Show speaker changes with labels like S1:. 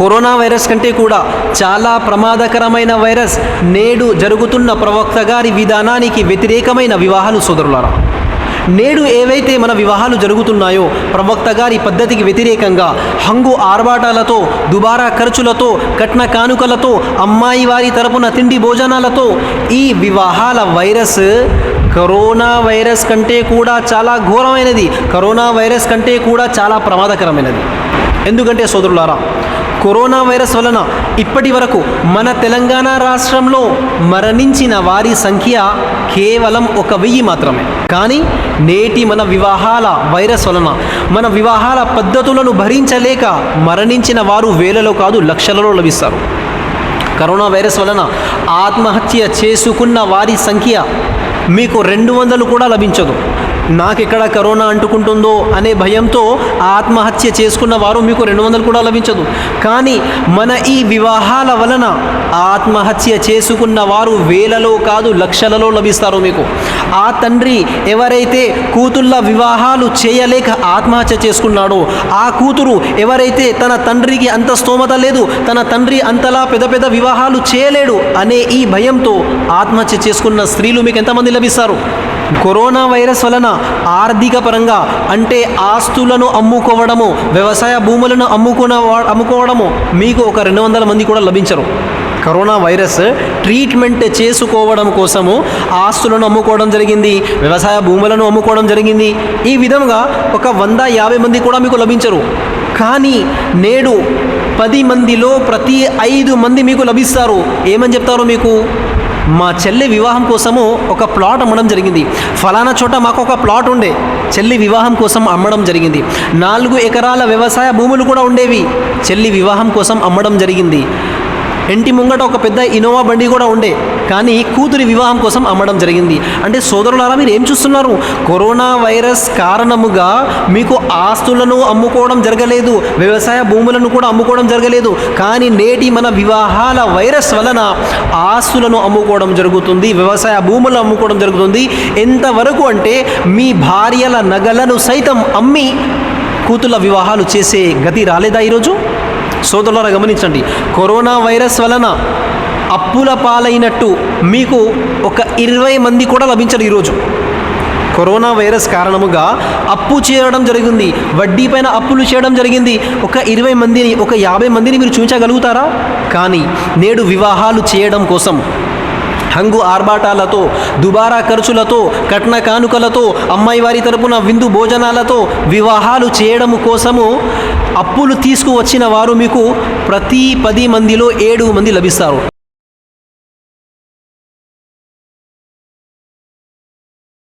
S1: Corona virus కంటే కూడా చాలా ప్రమాదకరమైన వైరస్ నేడు జరుగుతున్న ప్రవక్త గారి విధానానికి వ్యతిరేకమైన వివాహాలు సోదరులారా. నేడు ఏవైతే మన వివాహాలు జరుగుతున్నాయో ప్రవక్త గారి పద్ధతికి వ్యతిరేకంగా హంగు ఆర్భాటాలతో, దుబారా ఖర్చులతో, కట్న కానుకలతో, అమ్మాయి వారి తరపున తిండి భోజనాలతో ఈ వివాహాల వైరస్ కరోనా వైరస్ కంటే కూడా చాలా ఘోరమైనది, కరోనా వైరస్ కంటే కూడా చాలా ప్రమాదకరమైనది. ఎందుకంటే సోదరులారా, కరోనా వైరస్ వలన ఇప్పటి వరకు మన తెలంగాణ రాష్ట్రంలో మరణించిన వారి సంఖ్య కేవలం 1000 మాత్రమే. కానీ నేటి మన వివాహాల వైరస్ వలన, మన వివాహాల పద్ధతులను భరించలేక మరణించిన వారు వేలలో కాదు లక్షలలో లభిస్తారు. కరోనా వైరస్ వలన ఆత్మహత్య చేసుకున్న వారి సంఖ్య మీకు 200 కూడా లభించదు. నాకెక్కడ కరోనా అంటుకుంటుందో అనే భయంతో ఆత్మహత్య చేసుకున్న వారు మీకు 200 కూడా లభించదు. కానీ మన ఈ వివాహాల వలన ఆత్మహత్య చేసుకున్న వారు వేలలో కాదు లక్షలలో లభిస్తారు మీకు. ఆ తండ్రి ఎవరైతే కూతుళ్ళ వివాహాలు చేయలేక ఆత్మహత్య చేసుకున్నాడో, ఆ కూతురు ఎవరైతే తన తండ్రికి అంత స్తోమత లేదు, తన తండ్రి అంతలా పెద్ద పెద్ద వివాహాలు చేయలేడు అనే ఈ భయంతో ఆత్మహత్య చేసుకున్న స్త్రీలు మీకు ఎంతమంది లభిస్తారు? కరోనా వైరస్ వలన ఆర్థిక పరంగా అంటే ఆస్తులను అమ్ముకోవడము, వ్యవసాయ భూములను అమ్ముకోవడము మీకు ఒక 200 మంది కూడా లభించరు. కరోనా వైరస్ ట్రీట్మెంట్ చేసుకోవడం కోసము ఆస్తులను అమ్ముకోవడం జరిగింది, వ్యవసాయ భూములను అమ్ముకోవడం జరిగింది. ఈ విధంగా ఒక 150 మంది కూడా మీకు లభించరు. కానీ నేడు 10 మందిలో ప్రతి 5 మంది మీకు లభిస్తారు. ఏమని చెప్తారు మీకు? మా చెల్లి వివాహం కోసము ఒక ప్లాట్ అమ్మడం జరిగింది, ఫలానా చోట మాకు ఒక ప్లాట్ ఉండే, చెల్లి వివాహం కోసం అమ్మడం జరిగింది. 4 ఎకరాల వ్యవసాయ భూములు కూడా ఉండేవి, చెల్లి వివాహం కోసం అమ్మడం జరిగింది. ఇంటి ముంగట ఒక పెద్ద ఇనోవా బండి కూడా ఉండే, కానీ కూతురి వివాహం కోసం అమ్మడం జరిగింది. అంటే సోదరులారా, మీరు ఏం చూస్తున్నారు? కరోనా వైరస్ కారణముగా మీకు ఆస్తులను అమ్ముకోవడం జరగలేదు, వ్యవసాయ భూములను కూడా అమ్ముకోవడం జరగలేదు. కానీ నేటి మన వివాహాల వైరస్ వలన ఆస్తులను అమ్ముకోవడం జరుగుతుంది, వ్యవసాయ భూములను అమ్ముకోవడం జరుగుతుంది. ఎంతవరకు అంటే మీ భార్యల నగలను సైతం అమ్మి కూతుళ్ళ వివాహాలు చేసే గతి రాలేదా ఈరోజు? సోదరులారా గమనించండి, కరోనా వైరస్ వలన అప్పుల పాలైనట్టు మీకు ఒక 20 మంది కూడా లభించరు ఈరోజు. కరోనా వైరస్ కారణముగా అప్పు చేయడం జరిగింది, వడ్డీ పైన అప్పులు చేయడం జరిగింది. ఒక 20 మందిని, ఒక 50 మందిని మీరు చూపించగలుగుతారా? కానీ నేడు వివాహాలు చేయడం కోసం హంగు ఆర్భాటాలతో, దుబారా ఖర్చులతో, కట్న కానుకలతో, అమ్మాయి వారి తరపున విందు భోజనాలతో వివాహాలు చేయడం కోసము అప్పులు తీసుకువచ్చిన వారు మీకు ప్రతి 10 మందిలో 7 మంది లభిస్తారు.